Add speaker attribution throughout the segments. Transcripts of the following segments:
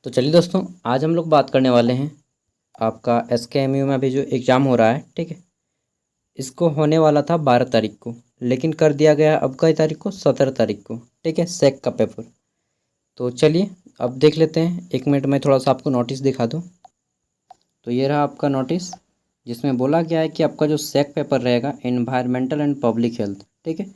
Speaker 1: तो चलिए दोस्तों, आज हम लोग बात करने वाले हैं आपका SKMU में अभी जो एग्ज़ाम हो रहा है, ठीक है। इसको होने वाला था 12 तारीख को, लेकिन कर दिया गया अब कई तारीख को, 17 तारीख को, ठीक है, सेक का पेपर। तो चलिए अब देख लेते हैं। 1 मिनट में थोड़ा सा आपको नोटिस दिखा दूँ। तो ये रहा आपका नोटिस, जिसमें बोला गया है कि आपका जो सेक पेपर रहेगा एनवायरमेंटल एंड पब्लिक हेल्थ, ठीक है,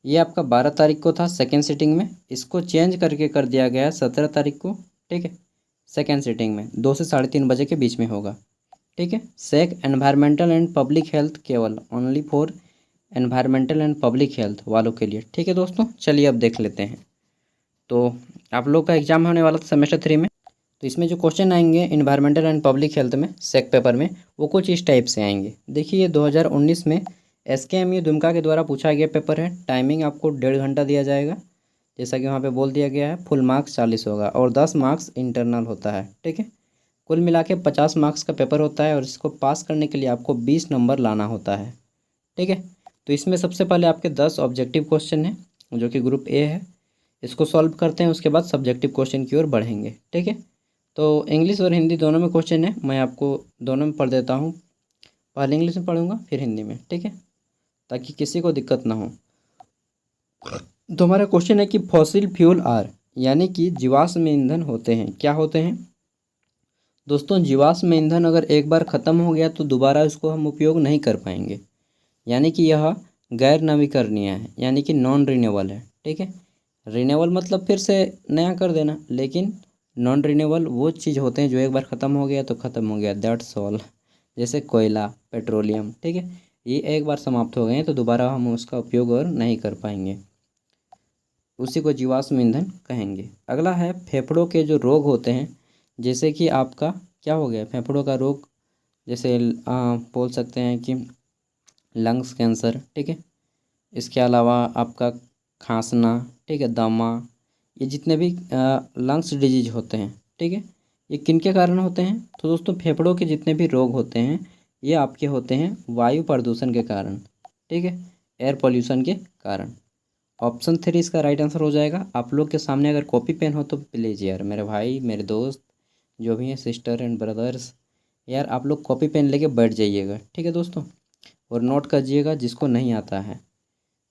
Speaker 1: ये आपका 12 तारीख को था सेकेंड सिटिंग में। इसको चेंज करके कर दिया गया है 17 तारीख को, ठीक है। सेकेंड सिटिंग में 2 से 3:30 बजे के बीच में होगा, ठीक है। सेक एनवायरमेंटल एंड पब्लिक हेल्थ केवल only for environmental and public health वालों के लिए, ठीक है दोस्तों। चलिए अब देख लेते हैं। तो आप लोग का एग्ज़ाम होने वाला था सेमेस्टर 3 में। तो इसमें जो क्वेश्चन आएंगे इन्वायरमेंटल एंड पब्लिक हेल्थ में सेक पेपर में, वो कुछ इस टाइप से आएंगे। देखिए, ये 2019 में SKMU दुमका के द्वारा पूछा गया पेपर है। टाइमिंग आपको 1.5 घंटा दिया जाएगा, जैसा कि वहाँ पे बोल दिया गया है। फुल मार्क्स 40 होगा और 10 मार्क्स इंटरनल होता है, ठीक है। कुल मिला के 50 मार्क्स का पेपर होता है और इसको पास करने के लिए आपको 20 नंबर लाना होता है, ठीक है। तो इसमें सबसे पहले आपके 10 ऑब्जेक्टिव क्वेश्चन हैं, जो कि ग्रुप ए है। इसको सॉल्व करते हैं, उसके बाद सब्जेक्टिव क्वेश्चन की ओर बढ़ेंगे, ठीक है। तो इंग्लिश और हिंदी दोनों में क्वेश्चन है, मैं आपको दोनों में पढ़ देता हूँ। पहले इंग्लिश में पढ़ूंगा, फिर हिंदी में, ठीक है, ताकि किसी को दिक्कत ना हो। तो हमारा क्वेश्चन है कि फॉसिल फ्यूल आर, यानी कि जीवाश्म ईंधन होते हैं, क्या होते हैं दोस्तों। जीवाश्म ईंधन अगर एक बार ख़त्म हो गया तो दोबारा इसको हम उपयोग नहीं कर पाएंगे, यानी कि यह गैर नवीकरणीय है, यानी कि नॉन रिन्यूएबल है, ठीक है। रिन्यूएबल मतलब फिर से नया कर देना, लेकिन नॉन रिन्यूएबल वो चीज़ होते हैं जो एक बार ख़त्म हो गया तो ख़त्म हो गया, दैट्स ऑल। जैसे कोयला, पेट्रोलियम, ठीक है, ये एक बार समाप्त हो गए हैं तो दोबारा हम उसका उपयोग और नहीं कर पाएंगे, उसी को जीवाश्म ईंधन कहेंगे। अगला है फेफड़ों के जो रोग होते हैं, जैसे कि आपका क्या हो गया फेफड़ों का रोग, जैसे बोल सकते हैं कि लंग्स कैंसर, ठीक है। इसके अलावा आपका खांसना, ठीक है, दमा, ये जितने भी लंग्स डिजीज होते हैं, ठीक है, ये किन के कारण होते हैं। तो दोस्तों, फेफड़ों के जितने भी रोग होते हैं ये आपके होते हैं वायु प्रदूषण के कारण, ठीक है, एयर पोल्यूशन के कारण। ऑप्शन 3 इसका राइट आंसर हो जाएगा। आप लोग के सामने अगर कॉपी पेन हो तो प्लीज़ यार, मेरे भाई, मेरे दोस्त जो भी हैं, सिस्टर एंड ब्रदर्स, यार आप लोग कॉपी पेन लेके बैठ जाइएगा, ठीक है दोस्तों, और नोट कीजिएगा जिसको नहीं आता है।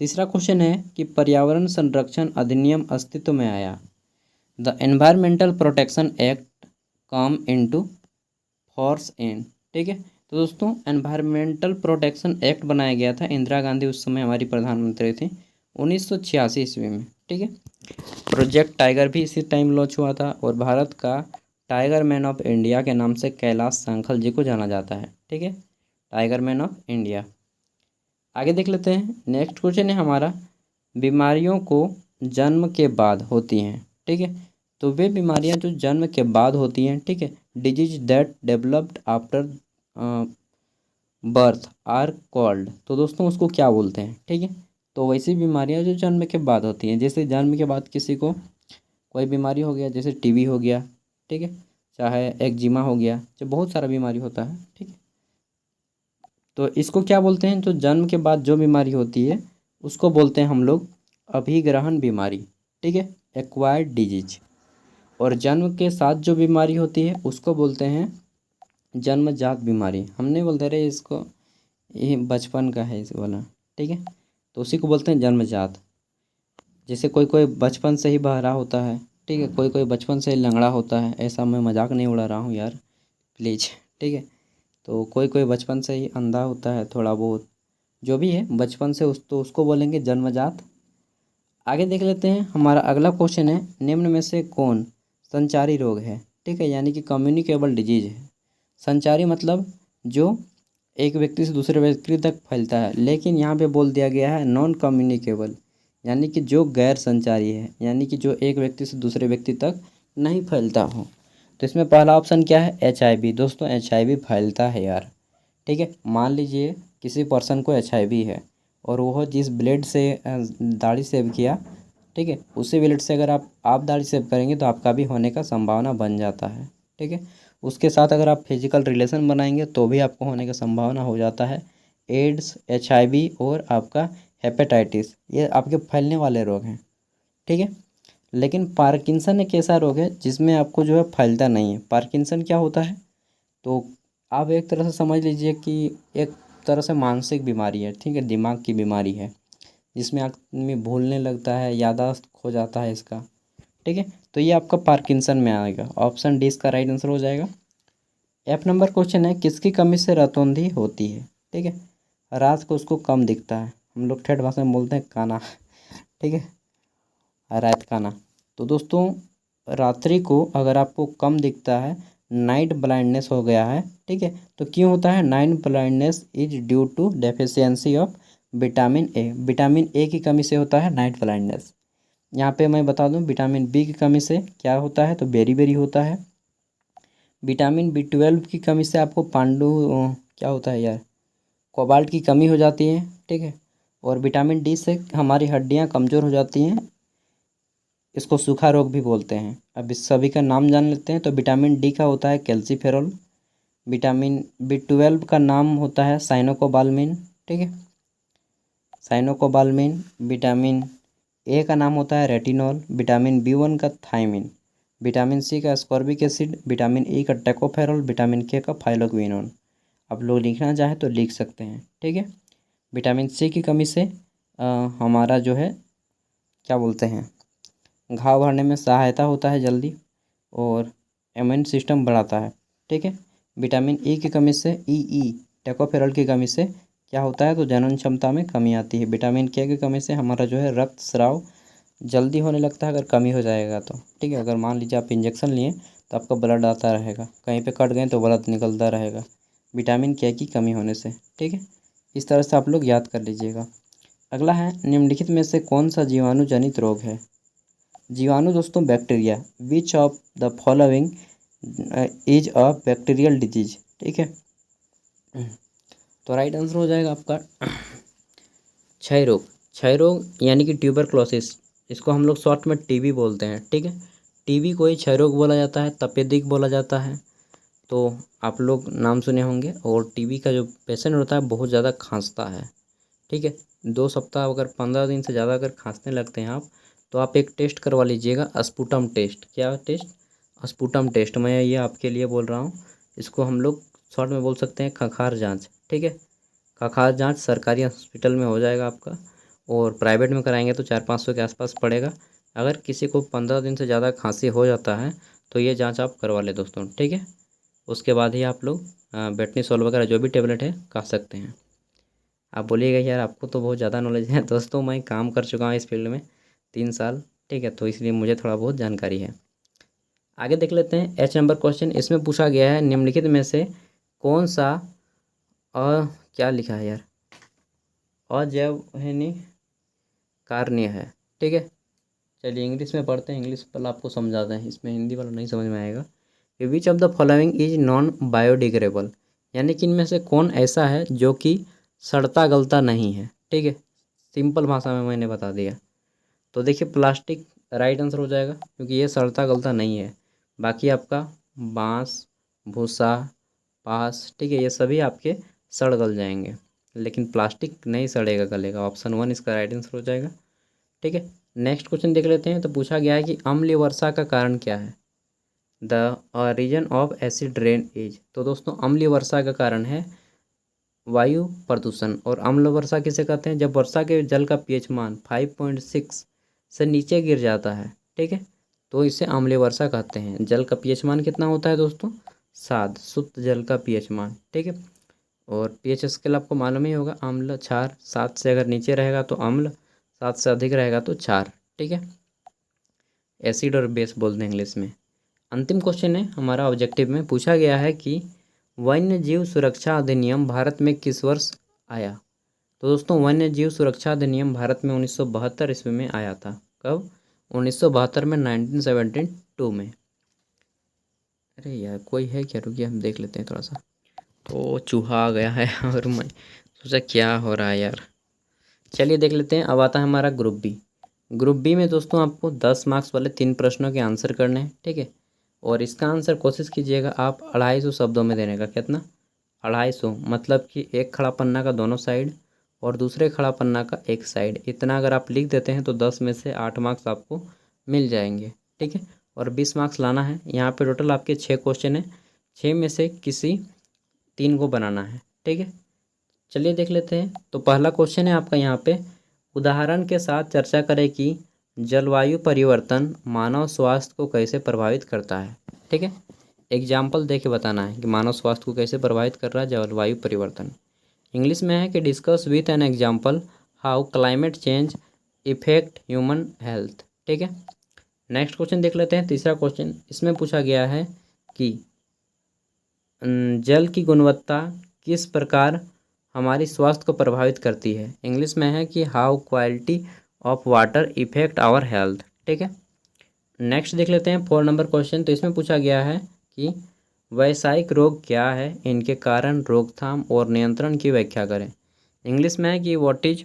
Speaker 1: तीसरा क्वेश्चन है कि पर्यावरण संरक्षण अधिनियम अस्तित्व में आया। The environmental protection act come into force in, ठीक है। तो दोस्तों, एनवायरमेंटल प्रोटेक्शन एक्ट बनाया गया था, इंदिरा गांधी उस समय हमारी प्रधानमंत्री थी, 1986 ईस्वी में, ठीक है। प्रोजेक्ट टाइगर भी इसी टाइम लॉन्च हुआ था और भारत का टाइगर मैन ऑफ इंडिया के नाम से कैलाश सांखल जी को जाना जाता है, ठीक है, टाइगर मैन ऑफ इंडिया। आगे देख लेते हैं। नेक्स्ट क्वेश्चन है हमारा, बीमारियों को जन्म के बाद होती हैं, ठीक है। तो वे बीमारियां जो जन्म के बाद होती हैं, ठीक है, disease that developed after birth are called. तो दोस्तों, उसको क्या बोलते हैं, ठीक है। तो वैसी बीमारियां जो जन्म के बाद होती हैं, जैसे जन्म के बाद किसी को कोई बीमारी हो गया, जैसे टीबी हो गया, ठीक है, चाहे एक्जिमा हो गया, जो बहुत सारा बीमारी होता है, ठीक है। तो इसको क्या बोलते हैं, जो जन्म के बाद जो बीमारी होती है उसको बोलते हैं हम लोग अभिग्रहण बीमारी, ठीक है, एक्वायर्ड डिजीज। और जन्म के साथ जो बीमारी होती है उसको बोलते हैं जन्मजात बीमारी। हमने बोलते रहे इसको, ये बचपन का है इस वाला, ठीक है, तो उसी को बोलते हैं जन्मजात। जैसे कोई कोई बचपन से ही बहरा होता है, ठीक है, कोई कोई बचपन से ही लंगड़ा होता है, ऐसा मैं मजाक नहीं उड़ा रहा हूँ यार, प्लीज़, ठीक है। तो कोई कोई बचपन से ही अंधा होता है थोड़ा बहुत, जो भी है बचपन से, तो उसको बोलेंगे जन्मजात। आगे देख लेते हैं। हमारा अगला क्वेश्चन है, निम्न में से कौन संचारी रोग है, ठीक है, यानी कि कम्युनिकेबल डिजीज है। संचारी मतलब जो एक व्यक्ति से दूसरे व्यक्ति तक फैलता है, लेकिन यहाँ पे बोल दिया गया है नॉन कम्युनिकेबल, यानी कि जो गैर संचारी है, यानी कि जो एक व्यक्ति से दूसरे व्यक्ति तक नहीं फैलता हो। तो इसमें पहला ऑप्शन क्या है, HIV। दोस्तों, HIV फैलता है यार, ठीक है। मान लीजिए किसी पर्सन को HIV है और वह जिस ब्लेड से दाढ़ी सेव किया, ठीक है, उसी ब्लेड से अगर आप दाढ़ी सेव करेंगे तो आपका भी होने का संभावना बन जाता है, ठीक है। उसके साथ अगर आप फिजिकल रिलेशन बनाएंगे तो भी आपको होने का संभावना हो जाता है। एड्स, HIV और आपका हेपेटाइटिस, ये आपके फैलने वाले रोग हैं, ठीक है। लेकिन पार्किंसन एक ऐसा रोग है जिसमें आपको जो है फैलता नहीं है। पार्किंसन क्या होता है, तो आप एक तरह से समझ लीजिए कि एक तरह से मानसिक बीमारी है, ठीक है, दिमाग की बीमारी है, जिसमें आदमी भूलने लगता है, याददाश्त खो जाता है इसका, ठीक है। तो ये आपका पार्किंसन में आएगा। ऑप्शन डी इसका राइट आंसर हो जाएगा। एफ नंबर क्वेश्चन है, किसकी कमी से रातोंधी होती है, ठीक है। रात को उसको कम दिखता है, हम लोग ठेठ भाषा में बोलते हैं काना, ठीक है, रात काना। तो दोस्तों रात्रि को अगर आपको कम दिखता है, नाइट ब्लाइंडनेस हो गया है, ठीक है। तो क्यों होता है, night blindness is due to deficiency of vitamin A. Vitamin A की कमी से होता है नाइट ब्लाइंडनेस। यहाँ पे मैं बता दूं, विटामिन बी की कमी से क्या होता है, तो बेरी बेरी होता है। विटामिन बी 12 की कमी से आपको क्या होता है यार, कोबाल्ट की कमी हो जाती है, ठीक है। और विटामिन डी से हमारी हड्डियाँ कमज़ोर हो जाती हैं, इसको सूखा रोग भी बोलते हैं। अब इस सभी का नाम जान लेते हैं। तो विटामिन डी का होता है कैल्सीफेरॉल, विटामिन बी 12 का नाम होता है साइनोकोबाल्मिन, ठीक है, साइनोकोबाल्मिन। विटामिन ए का नाम होता है रेटिनॉल, विटामिन बी 1 का थायमिन, विटामिन सी का एस्कॉर्बिक एसिड, विटामिन ई का टेकोफेरॉल, विटामिन के का फाइलोक्विनोन। आप लोग लिखना चाहें तो लिख सकते हैं, ठीक है। विटामिन सी की कमी से हमारा जो है क्या बोलते हैं, घाव भरने में सहायता होता है जल्दी, और इम्यून सिस्टम बढ़ाता है, ठीक है। विटामिन ई की कमी से टेकोफेरॉल की कमी से क्या होता है, तो जनन क्षमता में कमी आती है। विटामिन के की कमी से हमारा जो है रक्त स्राव जल्दी होने लगता है, अगर कमी हो जाएगा तो, ठीक है। अगर मान लीजिए आप इंजेक्शन लिए तो आपका ब्लड आता रहेगा, कहीं पे कट गए तो ब्लड निकलता रहेगा, विटामिन के की कमी होने से, ठीक है। इस तरह से आप लोग याद कर लीजिएगा। अगला है, निम्नलिखित में से कौन सा जीवाणु जनित रोग है। जीवाणु दोस्तों bacteria, which of the following is a bacterial disease, ठीक है। तो राइट आंसर हो जाएगा आपका क्षय रोग। क्षय रोग यानी कि ट्यूबरक्लोसिस, इसको हम लोग शॉर्ट में टीबी बोलते हैं, ठीक है। टीबी को ही क्षय रोग बोला जाता है, तपेदिक बोला जाता है। तो आप लोग नाम सुने होंगे। और टीबी का जो पेशेंट होता है बहुत ज़्यादा खांसता है, ठीक है। 2 सप्ताह अगर 15 दिन से ज़्यादा अगर खांसने लगते हैं आप, तो आप एक टेस्ट करवा लीजिएगा, स्पुटम टेस्ट। क्या टेस्ट, स्पुटम टेस्ट। मैं ये आपके लिए बोल रहा हूँ, इसको हम लोग शॉर्ट में बोल सकते हैं खखार जांच, ठीक है। खखार जांच सरकारी हॉस्पिटल में हो जाएगा आपका, और प्राइवेट में कराएंगे तो 400-500 के आसपास पड़ेगा। अगर किसी को 15 दिन से ज़्यादा खांसी हो जाता है तो ये जाँच आप करवा लें दोस्तों, ठीक है। उसके बाद ही आप लोग बेटनीसोल वगैरह जो भी टेबलेट है खा सकते हैं। आप बोलिएगा यार आपको तो बहुत ज़्यादा नॉलेज है। दोस्तों मैं काम कर चुका हूँ इस फील्ड में 3 साल, ठीक है, तो इसलिए मुझे थोड़ा बहुत जानकारी है। आगे देख लेते हैं एच नंबर क्वेश्चन। इसमें पूछा गया है, निम्नलिखित में से कौन सा क्या लिखा है यार, अजैवनिक कार्य है, ठीक है। चलिए इंग्लिश में पढ़ते हैं, इंग्लिश वाला आपको समझाते हैं, इसमें हिंदी वाला नहीं समझ में आएगा। Which of the following is non biodegradable, यानी कि इनमें से कौन ऐसा है जो कि सड़ता गलता नहीं है, ठीक है। सिंपल भाषा में मैंने बता दिया। तो देखिए प्लास्टिक राइट आंसर हो जाएगा, क्योंकि ये सड़ता गलता नहीं है। बाकी आपका बांस, भूसा, पास, ठीक है, ये सभी आपके सड़ गल जाएंगे, लेकिन प्लास्टिक नहीं सड़ेगा गलेगा। ऑप्शन 1 इसका राइट आंसर हो जाएगा, ठीक है। नेक्स्ट क्वेश्चन देख लेते हैं। तो पूछा गया है कि अम्लीय वर्षा का कारण क्या है, the reason of acid rain is. तो दोस्तों अम्लीय वर्षा का कारण है वायु प्रदूषण। और अम्ल वर्षा किसे कहते हैं, जब वर्षा के जल का पीएच मान 5.6 से नीचे गिर जाता है, ठीक है, तो इसे अम्लीय वर्षा कहते हैं। जल का पीएच मान कितना होता है दोस्तों, 7, शुद्ध जल का पीएच मान, ठीक है। और पीएच स्केल आपको मालूम ही होगा, अम्ल क्षार, 7 से अगर नीचे रहेगा तो अम्ल, 7 से अधिक रहेगा तो क्षार, ठीक है। एसिड और बेस बोलते हैं इंग्लिश में। अंतिम क्वेश्चन है हमारा ऑब्जेक्टिव में, पूछा गया है कि वन्य जीव सुरक्षा अधिनियम भारत में किस वर्ष आया। तो दोस्तों वन्य जीव सुरक्षा अधिनियम भारत में 1972 ईस्वी में आया था। कब, 1972 में, 1972 में। अरे यार कोई है क्या, रुकिए हम देख लेते हैं थोड़ा सा। तो चूहा आ गया है और मैं सोचा क्या हो रहा है यार। चलिए देख लेते हैं। अब आता है हमारा ग्रुप बी। ग्रुप बी में दोस्तों आपको 10 मार्क्स वाले 3 प्रश्नों के आंसर करने हैं, ठीक है। और इसका आंसर कोशिश कीजिएगा आप 250 शब्दों में देने का। कितना, 250, मतलब कि एक खड़ा पन्ना का दोनों साइड और दूसरे खड़ा पन्ना का एक साइड। इतना अगर आप लिख देते हैं तो 10 में से 8 मार्क्स आपको मिल जाएंगे, ठीक है। और 20 मार्क्स लाना है। यहाँ पे टोटल आपके 6 क्वेश्चन हैं, 6 में से किसी 3 को बनाना है, ठीक है। चलिए देख लेते हैं। तो पहला क्वेश्चन है आपका यहाँ पे, उदाहरण के साथ चर्चा करें कि जलवायु परिवर्तन मानव स्वास्थ्य को कैसे प्रभावित करता है, ठीक है। एग्जाम्पल दे के बताना है कि मानव स्वास्थ्य को कैसे प्रभावित कर रहा है जलवायु परिवर्तन। इंग्लिश में है कि discuss with an example how climate change effect human health, ठीक है। नेक्स्ट क्वेश्चन देख लेते हैं। तीसरा क्वेश्चन इसमें पूछा गया है कि जल की गुणवत्ता किस प्रकार हमारी स्वास्थ्य को प्रभावित करती है। इंग्लिश में है कि how quality of water effect our health, ठीक है। नेक्स्ट देख लेते हैं 4 नंबर क्वेश्चन। तो इसमें पूछा गया है कि वैश्विक रोग क्या है, इनके कारण, रोकथाम और नियंत्रण की व्याख्या करें। इंग्लिश में है कि व्हाट इज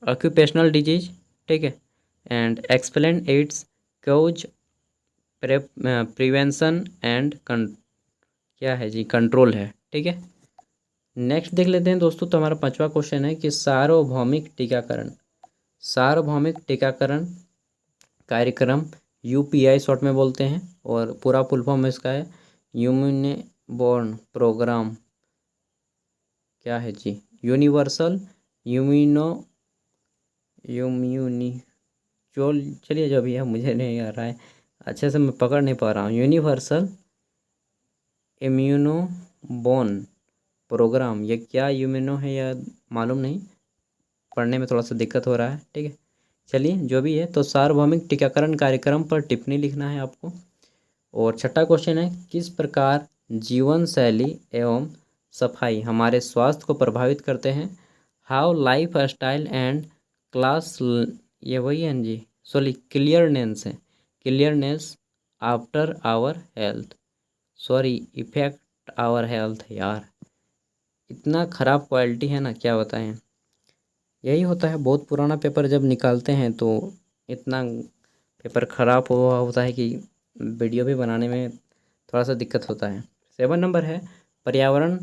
Speaker 1: ऑक्यूपेशनल डिजीज, ठीक है, and explain it's cause, prevention and क्या है जी, कंट्रोल है, ठीक है। नेक्स्ट देख लेते हैं दोस्तों। तो हमारा 5वां क्वेश्चन है कि सार्वभौमिक टीकाकरण, सार्वभौमिक टीकाकरण कार्यक्रम यूपीआई शॉर्ट में बोलते हैं, और पूरा फुल फॉर्म इसका है यूनिबॉर्न प्रोग्राम, क्या है जी, यूनिवर्सल यूम्यूनी चलिए जो भी है, मुझे नहीं आ रहा है अच्छे से, मैं पकड़ नहीं पा रहा हूँ। यूनिवर्सल इम्यूनोबोन प्रोग्राम, ये क्या इम्यूनो है या मालूम नहीं, पढ़ने में थोड़ा सा दिक्कत हो रहा है, ठीक है। चलिए जो भी है, तो सार्वभौमिक टीकाकरण कार्यक्रम पर टिप्पणी लिखना है आपको। और 6ठा क्वेश्चन है, किस प्रकार जीवन शैली एवं सफाई हमारे स्वास्थ्य को प्रभावित करते हैं। How life style and class, ये वही है जी, सॉरी क्लियरनेस है, clearness after our health, sorry effect our health. यार इतना ख़राब क्वालिटी है ना, क्या बताएं। यही होता है, बहुत पुराना पेपर जब निकालते हैं तो इतना पेपर ख़राब हुआ होता है कि वीडियो भी बनाने में थोड़ा सा दिक्कत होता है। 7 नंबर है, पर्यावरण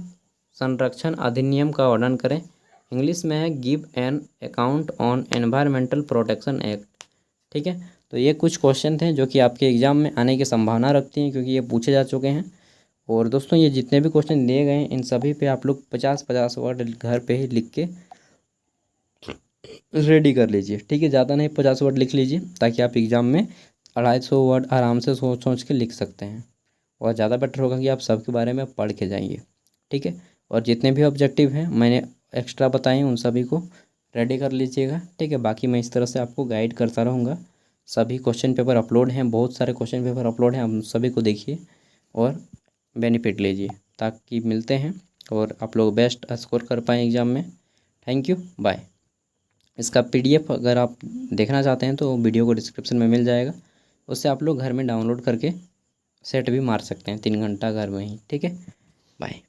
Speaker 1: संरक्षण अधिनियम का वर्णन करें। इंग्लिश में है give an account on environmental protection act, ठीक है। तो ये कुछ क्वेश्चन थे जो कि आपके एग्ज़ाम में आने की संभावना रखती हैं, क्योंकि ये पूछे जा चुके हैं। और दोस्तों ये जितने भी क्वेश्चन दिए गए हैं, इन सभी पे आप लोग 50-50 वर्ड घर पे ही लिख के रेडी कर लीजिए, ठीक है। ज़्यादा नहीं, 50 वर्ड लिख लीजिए, ताकि आप एग्ज़ाम में 250 वर्ड आराम से सोच सोच के लिख सकते हैं। और ज़्यादा बेटर होगा कि आप सबके बारे में पढ़ के जाएंगे, ठीक है। और जितने भी ऑब्जेक्टिव हैं मैंने एक्स्ट्रा बताए, उन सभी को रेडी कर लीजिएगा, ठीक है। बाकी मैं इस तरह से आपको गाइड करता रहूँगा। सभी क्वेश्चन पेपर अपलोड हैं, बहुत सारे क्वेश्चन पेपर अपलोड हैं, आप सभी को देखिए और बेनिफिट लीजिए, ताकि मिलते हैं और आप लोग बेस्ट स्कोर कर पाएँ एग्ज़ाम में। Thank you, bye. इसका पीडीएफ अगर आप देखना चाहते हैं तो वीडियो को डिस्क्रिप्शन में मिल जाएगा, उससे आप लोग घर में डाउनलोड करके सेट भी मार सकते हैं 3 घंटा घर में ही, ठीक है। बाय।